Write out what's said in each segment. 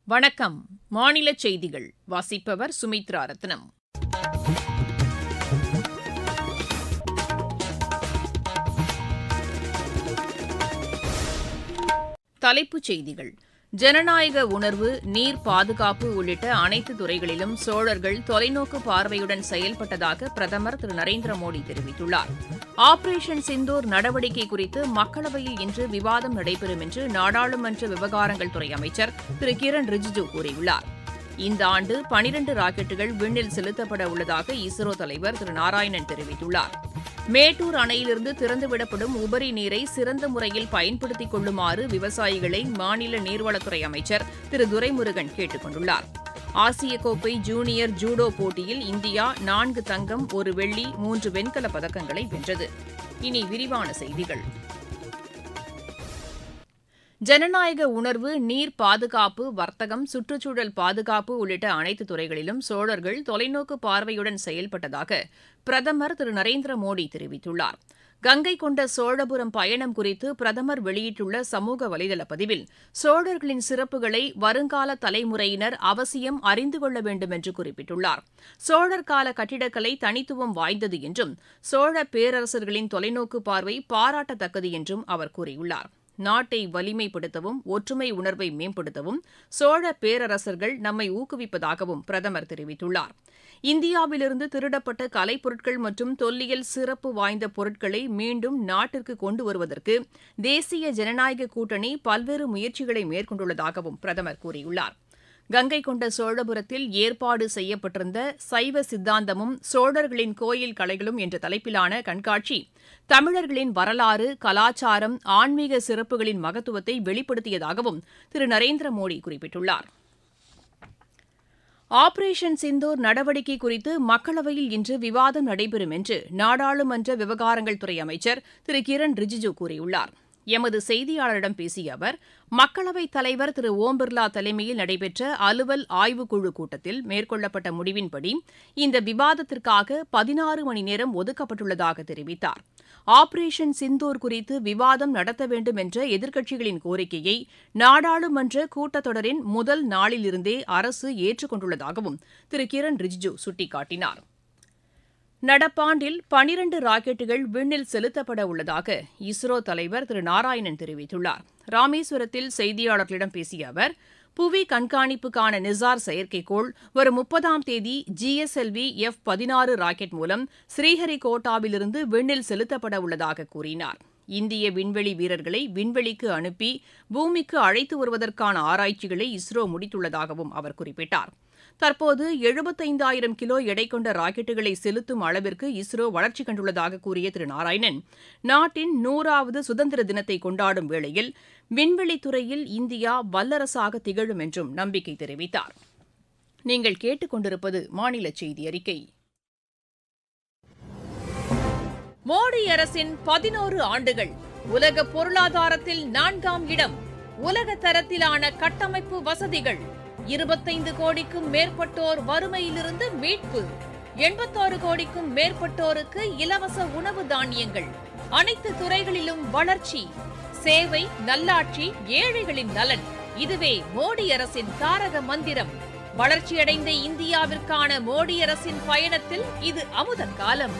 வணக்கம். மாநில செய்திகள் வாசிப்பவர் சுமித்ரா ரத்னம். தலைப்புச் செய்திகள்: ஜனநாயக உணர்வு, நீர் பாதுகாப்பு உள்ளிட்ட அனைத்து துறைகளிலும் சோழர்கள் தொலைநோக்கு பார்வையுடன் செயல்பட்டதாக பிரதமர் திரு நரேந்திர மோடி தெரிவித்துள்ளார். ஆபரேஷன் சிந்தூர் நடவடிக்கை குறித்து மக்களவையில் இன்று விவாதம் நடைபெறும் என்று நாடாளுமன்ற விவகாரங்கள் துறை அமைச்சர் திரு கிரண் ரிஜிஜூ கூறியுள்ளார். இந்த ஆண்டு 12 ராக்கெட்டுகள் விண்ணில் செலுத்தப்பட உள்ளதாக இஸ்ரோ தலைவர் திரு நாராயணன் தெரிவித்துள்ளார். மேட்டூர் அணையிலிருந்து திறந்துவிடப்படும் உபரி நீரை சிறந்த முறையில் பயன்படுத்திக் கொள்ளுமாறு விவசாயிகளை மாநில நீர்வளத்துறை அமைச்சர் திரு துரைமுருகன் கேட்டுக் கொண்டுள்ளார். ஆசிய கோப்பை ஜூனியர் ஜூடோ போட்டியில் இந்தியா 4 தங்கம், 1 வெள்ளி, 3 வெண்கலப் பதக்கங்களை வென்றது. இனி விரிவான செய்திகள். ஜனநாயக உணர்வு, நீர் பாதுகாப்பு, வர்த்தகம், சுற்றுச்சூழல் பாதுகாப்பு உள்ளிட்ட அனைத்து துறைகளிலும் சோழர்கள் தொலைநோக்கு பார்வையுடன் செயல்பட்டதாக பிரதமர் திரு நரேந்திர மோடி தெரிவித்துள்ளார். கங்கை கொண்ட சோழபுரம் பயணம் குறித்து பிரதமர் வெளியிட்டுள்ள சமூக வலைதள பதிவில், சோழர்களின் சிறப்புகளை வருங்கால தலைமுறையினர் அவசியம் அறிந்து கொள்ள வேண்டும் என்று குறிப்பிட்டுள்ளார். சோழர் கால கட்டிடக்கலை தனித்துவம் வாய்ந்தது என்றும், சோழ பேரரசர்களின் தொலைநோக்கு பார்வை பாராட்டத்தக்கது என்றும் அவர் கூறியுள்ளார். நாட்டை வலிமைப்படுத்தவும், ஒற்றுமை உணர்வை மேம்படுத்தவும் சோழ பேரரசர்கள் நம்மை ஊக்குவிப்பதாகவும் பிரதமர் தெரிவித்துள்ளார். இந்தியாவிலிருந்து திருடப்பட்ட கலைப்பொருட்கள் மற்றும் தொல்லியல் சிறப்பு வாய்ந்த பொருட்களை மீண்டும் நாட்டிற்கு கொண்டு வருவதற்கு தேசிய ஜனநாயக கூட்டணி பல்வேறு முயற்சிகளை மேற்கொண்டுள்ளதாகவும் பிரதமர் கூறியுள்ளார். கங்கை கொண்ட சோழபுரத்தில் ஏற்பாடு செய்யப்பட்டிருந்த சைவ சித்தாந்தமும் சோழர்களின் கோயில் கலைகளும் என்ற தலைப்பிலான கண்காட்சி தமிழர்களின் வரலாறு, கலாச்சாரம், ஆன்மீக சிறப்புகளின் மகத்துவத்தை வெளிப்படுத்தியதாகவும் திரு நரேந்திர மோடி குறிப்பிட்டுள்ளார். ஆபரேஷன் சிந்தூர் நடவடிக்கை குறித்து மக்களவையில் இன்று விவாதம் நடைபெறும் என்று நாடாளுமன்ற விவகாரங்கள் துறை அமைச்சர் திரு கிரண் ரிஜிஜூ கூறியுள்ளார். எமது செய்தியாளரிடம் பேசிய அவர், மக்களவைத் தலைவர் திரு ஓம் பிர்லா தலைமையில் நடைபெற்ற அலுவல் ஆய்வுக்குழு கூட்டத்தில் மேற்கொள்ளப்பட்ட முடிவின்படி இந்த விவாதத்திற்காக 16 மணி நேரம் ஒதுக்கப்பட்டுள்ளதாக தெரிவித்தார். ஆபரேஷன் சிந்தூர் குறித்து விவாதம் நடத்த வேண்டும் என்ற எதிர்க்கட்சிகளின் கோரிக்கையை நாடாளுமன்ற கூட்டத்தொடரின் முதல் நாளிலிருந்தே அரசு ஏற்றுக் கொண்டுள்ளதாகவும் திரு கிரண் ரிஜிஜூ சுட்டிக்காட்டினார். நடப்பாண்டில் 12 ராக்கெட்டுகள் விண்ணில் செலுத்தப்பட உள்ளதாக இஸ்ரோ தலைவர் திரு நாராயணன் தெரிவித்துள்ளார். ராமேஸ்வரத்தில் செய்தியாளர்களிடம் பேசிய அவர், புவி கண்காணிப்புக்கான நிசார் செயற்கைக்கோள் வரும் 30ஆம் தேதி GSLV F-16 ராக்கெட் மூலம் ஸ்ரீஹரிகோட்டாவிலிருந்து விண்ணில் செலுத்தப்பட உள்ளதாக கூறினார். இந்திய விண்வெளி வீரர்களை விண்வெளிக்கு அனுப்பி பூமிக்கு அழைத்து வருவதற்கான ஆராய்ச்சிகளை இஸ்ரோ முடித்துள்ளதாகவும் அவர் குறிப்பிட்டார். தற்போது 75,000 கிலோ எடை கொண்ட ராக்கெட்டுகளை செலுத்தும் அளவிற்கு இஸ்ரோ வளர்ச்சி கண்டுள்ளதாக கூறிய திரு நாராயணன், நாட்டின் 100வது சுதந்திர தினத்தை கொண்டாடும் வேளையில் விண்வெளித்துறையில் இந்தியா வல்லரசாக திகழும் என்றும் நம்பிக்கை தெரிவித்தார். நீங்கள் கேட்டுக் கொண்டிருப்பது மாநில செய்தி அறிக்கை. மோடி அரசின் 11 ஆண்டுகள், உலக பொருளாதாரத்தில் 4ஆம் இடம், உலக தரத்திலான கட்டமைப்பு வசதிகள், 25 கோடிக்கும் மேற்பட்டோர் வறுமையிலிருந்து மீட்பு, 81 கோடிக்கும் மேற்பட்டோருக்கு இலவச உணவு தானியங்கள், அனைத்து துறைகளிலும் வளர்ச்சி, சேவை, நல்லாட்சி, ஏழைகளின் நலன். இதுவே மோடி அரசின் தாரக மந்திரம். வளர்ச்சியடைந்த இந்தியாவிற்கான மோடி அரசின் பயணத்தில் இது அமுத காலம்.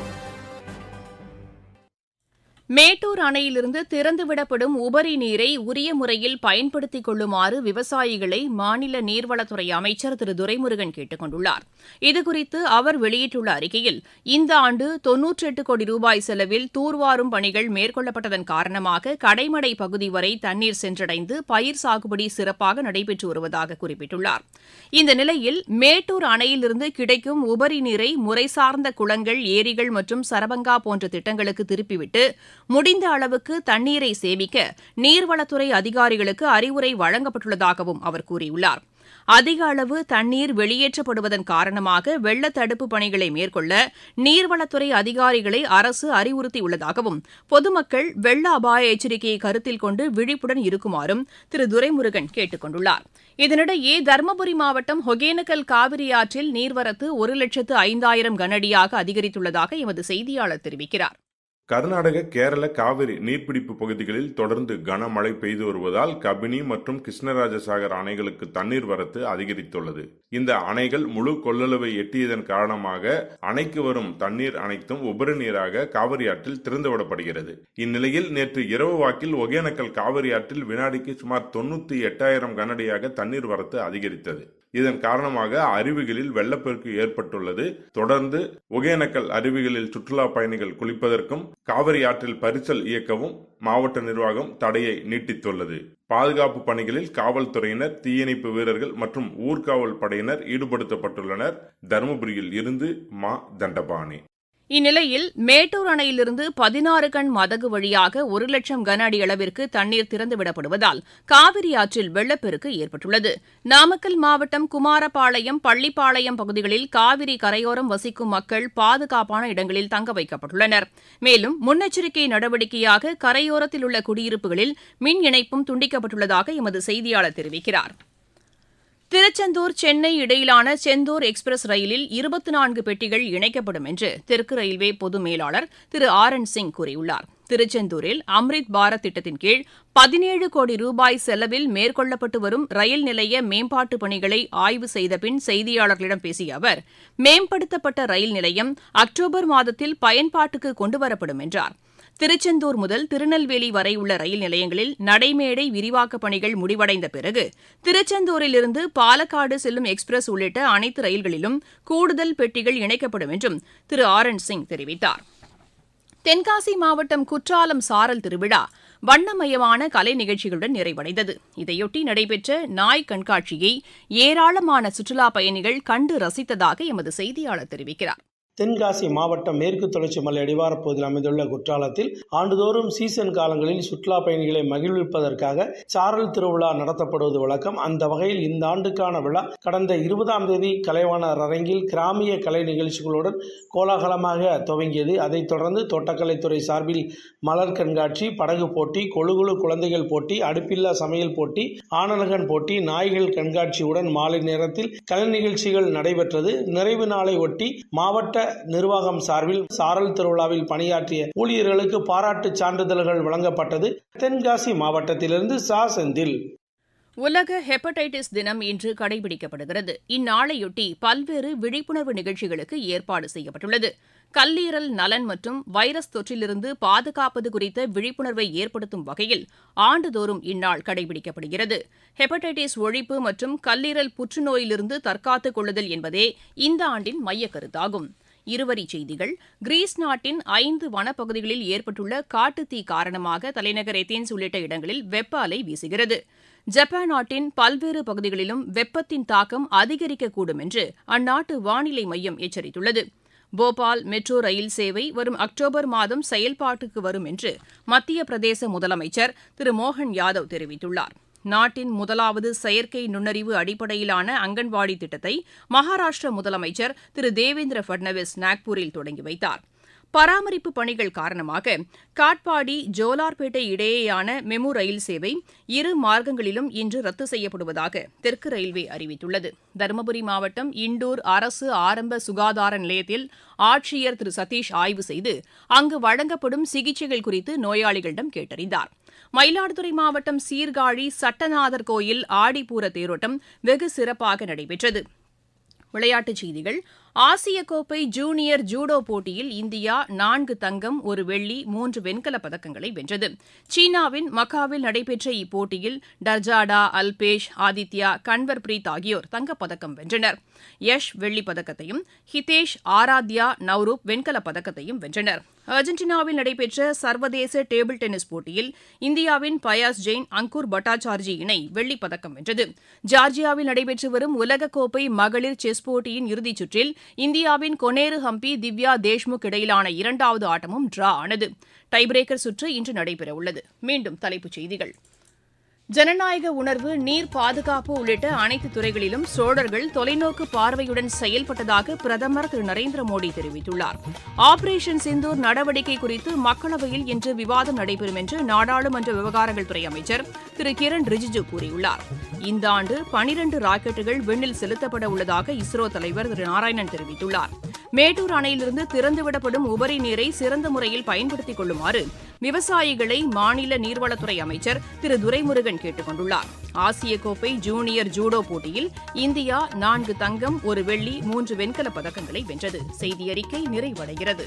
மேட்டூர் அணையிலிருந்து திறந்துவிடப்படும் உபரி நீரை உரிய முறையில் பயன்படுத்திக் கொள்ளுமாறு விவசாயிகளை மாநில நீர்வளத்துறை அமைச்சர் திரு துரைமுருகன் கேட்டுக் கொண்டுள்ளார். இதுகுறித்து அவர் வெளியிட்டுள்ள அறிக்கையில், இந்த ஆண்டு 98 கோடி ரூபாய் செலவில் தூர்வாரும் பணிகள் மேற்கொள்ளப்பட்டதன் காரணமாக கடைமடை பகுதி வரை தண்ணீர் சென்றடைந்து பயிர் சாகுபடி சிறப்பாக நடைபெற்று வருவதாக குறிப்பிட்டுள்ளார். இந்த நிலையில் மேட்டூர் அணையிலிருந்து கிடைக்கும் உபரி நீரை முறைசார்ந்த குளங்கள், ஏரிகள் மற்றும் சரபங்கா போன்ற திட்டங்களுக்கு திருப்பிவிட்டு முடிந்த அளவுக்கு தண்ணீரை சேமிக்க நீர்வளத்துறை அதிகாரிகளுக்கு அறிவுரை வழங்கப்பட்டுள்ளதாகவும் அவர் கூறியுள்ளார். அதிக அளவு தண்ணீர் வெளியேற்றப்படுவதன் காரணமாக வெள்ள தடுப்பு பணிகளை மேற்கொள்ள நீர்வளத்துறை அதிகாரிகளை அரசு அறிவுறுத்தியுள்ளதாகவும், பொதுமக்கள் வெள்ள அபாய எச்சரிக்கையை கருத்தில் கொண்டு விழிப்புடன் இருக்குமாறும் திரு துரைமுருகன் கேட்டுக் கொண்டுள்ளார். இதனிடையே தருமபுரி மாவட்டம் ஒகேனக்கல் காவிரி ஆற்றில் நீர்வரத்து 1,05,000 கனஅடியாக அதிகரித்துள்ளதாக எமது செய்தியாளர் தெரிவிக்கிறார். கர்நாடக, கேரள, காவிரி நீர்பிடிப்பு பகுதிகளில் தொடர்ந்து கனமழை பெய்து வருவதால் கபினி மற்றும் கிருஷ்ணராஜசாகர் அணைகளுக்கு தண்ணீர் வரத்து அதிகரித்துள்ளது. இந்த அணைகள் முழு கொள்ளளவை எட்டியதன் காரணமாக அணைக்கு வரும் தண்ணீர் அனைத்தும் உபரி நீராக காவிரி ஆற்றில் திறந்துவிடப்படுகிறது. இந்நிலையில் நேற்று இரவு வாக்கில் ஒகேனக்கல் காவிரி ஆற்றில் வினாடிக்கு சுமார் 98,000 கனஅடியாக தண்ணீர் வரத்து அதிகரித்தது. இதன் காரணமாக அருவிகளில் வெள்ளப்பெருக்கு ஏற்பட்டுள்ளது. தொடர்ந்து ஒகேனக்கல் அருவிகளில் சுற்றுலா பயணிகள் குளிப்பதற்கும் காவிரி ஆற்றில் பரிசல் இயக்கவும் மாவட்ட நிர்வாகம் தடையை நீட்டித்துள்ளது. பாதுகாப்பு பணிகளில் காவல்துறையினர், தீயணைப்பு வீரர்கள் மற்றும் ஊர்காவல் படையினர் ஈடுபடுத்தப்பட்டுள்ளனர். தருமபுரியில் இருந்து மா. தண்டபாணி. இந்நிலையில் மேட்டூர் அணையிலிருந்து 16 கண் மதகு வழியாக 1,00,000 கன அடி அளவிற்கு தண்ணீர் திறந்துவிடப்படுவதால் காவிரி ஆற்றில் வெள்ளப்பெருக்கு ஏற்பட்டுள்ளது. நாமக்கல் மாவட்டம் குமாரபாளையம், பள்ளிப்பாளையம் பகுதிகளில் காவிரி கரையோரம் வசிக்கும் மக்கள் பாதுகாப்பான இடங்களில் தங்க வைக்கப்பட்டுள்ளனர். மேலும் முன்னெச்சரிக்கை நடவடிக்கையாக கரையோரத்தில் உள்ள குடியிருப்புகளில் மின் இணைப்பும் துண்டிக்கப்பட்டுள்ளதாக எமது செய்தியாளர் தெரிவிக்கிறார். திருச்செந்தூர், சென்னை இடையிலான செந்தூர் எக்ஸ்பிரஸ் ரயிலில் 24 பெட்டிகள் இணைக்கப்படும் என்று தெற்கு ரயில்வே பொது மேலாளர் திரு RN சிங் கூறியுள்ளார். திருச்செந்தூரில் அம்ரித் பாரத் திட்டத்தின் கீழ் 17 கோடி ரூபாய் செலவில் மேற்கொள்ளப்பட்டு வரும் ரயில் நிலைய மேம்பாட்டுப் பணிகளை ஆய்வு செய்த பின் செய்தியாளர்களிடம் பேசிய அவர், மேம்படுத்தப்பட்ட ரயில் நிலையம் அக்டோபர் மாதத்தில் பயன்பாட்டுக்கு கொண்டுவரப்படும் என்றார். திருச்செந்தூர் முதல் திருநெல்வேலி வரை உள்ள ரயில் நிலையங்களில் நடைமேடை விரிவாக்கப் பணிகள் முடிவடைந்த பிறகு திருச்செந்தூரிலிருந்து பாலக்காடு செல்லும் எக்ஸ்பிரஸ் உள்ளிட்ட அனைத்து ரயில்களிலும் கூடுதல் பெட்டிகள் இணைக்கப்படும் என்றும் திரு RN சிங் தெரிவித்தார். தென்காசி மாவட்டம் குற்றாலம் சாரல் திருவிழா வண்ணமயமான கலை நிகழ்ச்சிகளுடன் நிறைவடைந்தது. இதையொட்டி நடைபெற்ற நாய் கண்காட்சியை ஏராளமான சுற்றுலாப் பயணிகள் கண்டு ரசித்ததாக எமது செய்தியாளர் தெரிவிக்கிறார். தென்காசி மாவட்டம் மேற்கு தொடர்ச்சி மலை அடிவாரப் பகுதியில் அமைந்துள்ள குற்றாலத்தில் ஆண்டுதோறும் சீசன் காலங்களில் சுற்றுலா பயணிகளை மகிழ்விப்பதற்காக சாரல் திருவிழா நடத்தப்படுவது வழக்கம். அந்த வகையில் இந்த ஆண்டுக்கான விழா கடந்த 20ஆம் தேதி கலைவாணர் அரங்கில் கிராமிய கலை நிகழ்ச்சிகளுடன் கோலாகலமாக துவங்கியது. அதைத் தொடர்ந்து தோட்டக்கலைத்துறை சார்பில் மலர் கண்காட்சி, படகு போட்டி, கொழுகுழு குழந்தைகள் போட்டி, அடுப்பில்லா சமையல் போட்டி, ஆனலகன் போட்டி, நாய்கள் கண்காட்சியுடன் மாலை நேரத்தில் கலை நிகழ்ச்சிகள் நடைபெற்றது. நிறைவு நாளை ஒட்டி மாவட்ட நிர்வாகம் சார்பில் சாரல் திருவிழாவில் பணியாற்றிய ஊழியர்களுக்கு பாராட்டு சான்றிதழ்கள் வழங்கப்பட்டது. தென்காசி மாவட்டத்திலிருந்து செந்தில். உலக ஹெப்படைட்டிஸ் தினம் இன்று கடைபிடிக்கப்படுகிறது. இந்நாளையொட்டி பல்வேறு விழிப்புணர்வு நிகழ்ச்சிகளுக்கு ஏற்பாடு செய்யப்பட்டுள்ளது. கல்லீரல் நலன் மற்றும் வைரஸ் தொற்றிலிருந்து பாதுகாப்பது குறித்த விழிப்புணர்வை ஏற்படுத்தும் வகையில் ஆண்டுதோறும் இந்நாள் கடைபிடிக்கப்படுகிறது. ஹெப்படைட்டிஸ் ஒழிப்பு மற்றும் கல்லீரல் புற்றுநோயிலிருந்து தற்காத்துக் கொள்ளுதல் என்பதே இந்த ஆண்டின் மையக் கருத்தாகும். இருவரிச் செய்திகள். கிரீஸ் நாட்டின் 5 வனப்பகுதிகளில் ஏற்பட்டுள்ள காட்டுத்தீ காரணமாக தலைநகர் ஏதென்ஸ் உள்ளிட்ட இடங்களில் வெப்ப அலை வீசுகிறது. ஜப்பான் நாட்டின் பல்வேறு பகுதிகளிலும் வெப்பத்தின் தாக்கம் அதிகரிக்கக்கூடும் என்று அந்நாட்டு வானிலை மையம் எச்சரித்துள்ளது. போபால் மெட்ரோ ரயில் சேவை வரும் அக்டோபர் மாதம் செயல்பாட்டுக்கு வரும் என்று மத்திய பிரதேச முதலமைச்சர் திரு மோகன் யாதவ் தெரிவித்துள்ளார். நாட்டின் முதலாவது செயற்கை நுண்ணறிவு அடிப்படையிலான அங்கன்வாடி திட்டத்தை மகாராஷ்டிர முதலமைச்சர் திரு தேவேந்திர பட்னவிஸ் நாக்பூரில் தொடங்கி வைத்தார். பராமரிப்பு பணிகள் காரணமாக காட்பாடி, ஜோலார்பேட்டை இடையேயான மெமு ரயில் சேவை 2 மார்க்கங்களிலும் இன்று ரத்து செய்யப்படுவதாக தெற்கு ரயில்வே அறிவித்துள்ளது. தருமபுரி மாவட்டம் இண்டூர் அரசு ஆரம்ப சுகாதார நிலையத்தில் ஆட்சியர் திரு சதீஷ் ஆய்வு செய்து அங்கு வழங்கப்படும் சிகிச்சைகள் குறித்து நோயாளிகளிடம் கேட்டறிந்தார். மயிலாடுதுறை மாவட்டம் சீர்காழி சட்டநாதர் கோயில் ஆடிப்பூர தேரோட்டம் வெகு சிறப்பாக நடைபெற்றது. விளையாட்டுச் செய்திகள். ஆசிய கோப்பை ஜூனியர் ஜூடோ போட்டியில் இந்தியா 4 தங்கம், 1 வெள்ளி, 3 வெண்கலப் பதக்கங்களை வென்றது. சீனாவின் மக்காவில் நடைபெற்ற இப்போட்டியில் டர்ஜாடா, அல்பேஷ், ஆதித்யா, கன்வர்பிரீத் ஆகியோர் தங்கப்பதக்கம் வென்றனர். யஷ் வெள்ளிப் பதக்கத்தையும், ஹிதேஷ், ஆராத்யா, நவ்ரூப் வெண்கலப் பதக்கத்தையும் வென்றனர். அர்ஜென்டினாவில் நடைபெற்ற சர்வதேச டேபிள் டென்னிஸ் போட்டியில் இந்தியாவின் பயாஸ் ஜெயின், அங்கூர் பட்டாச்சார்ஜி இணை வெள்ளிப் பதக்கம் வென்றது. ஜார்ஜியாவில் நடைபெற்று வரும் உலகக்கோப்பை மகளிர் செஸ் போட்டியின் இறுதிச் சுற்றில் இந்தியாவின் கொனேரு ஹம்பி, திவ்யா தேஷ்முக் இடையிலான 2வது ஆட்டமும் டிரா ஆனது. டைபிரேக்கர் சுற்று இன்று நடைபெறவுள்ளது. மீண்டும் தலைப்புச் செய்திகள். ஜனநாயக உணர்வு, நீர் பாதுகாப்பு உள்ளிட்ட அனைத்து துறைகளிலும் சோழர்கள் தொலைநோக்கு பார்வையுடன் செயல்பட்டதாக பிரதமர் திரு நரேந்திர மோடி தெரிவித்துள்ளார். ஆபரேஷன் சிந்தூர் நடவடிக்கை குறித்து மக்களவையில் இன்று விவாதம் நடைபெறும் என்று நாடாளுமன்ற விவகாரங்கள் துறை அமைச்சர் திரு கிரண் ரிஜிஜு கூறியுள்ளார். இந்த ஆண்டு 12 ராக்கெட்டுகள் விண்ணில் செலுத்தப்பட உள்ளதாக இஸ்ரோ தலைவர் திரு நாராயணன் தெரிவித்துள்ளார். மேட்டூர் அணையிலிருந்து திறந்துவிடப்படும் உபரி நீரை சிறந்த முறையில் பயன்படுத்திக் கொள்ளுமாறு விவசாயிகளை மாநில நீர்வளத்துறை அமைச்சர் திரு துரைமுருகன் கேட்டுக் கொண்டுள்ளார். ஆசிய கோப்பை ஜூனியர் ஜூடோ போட்டியில் இந்தியா 4 தங்கம் 1 வெள்ளி 3 வெண்கலப் பதக்கங்களை வென்றது. செய்தியறிக்கை நிறைவடைகிறது.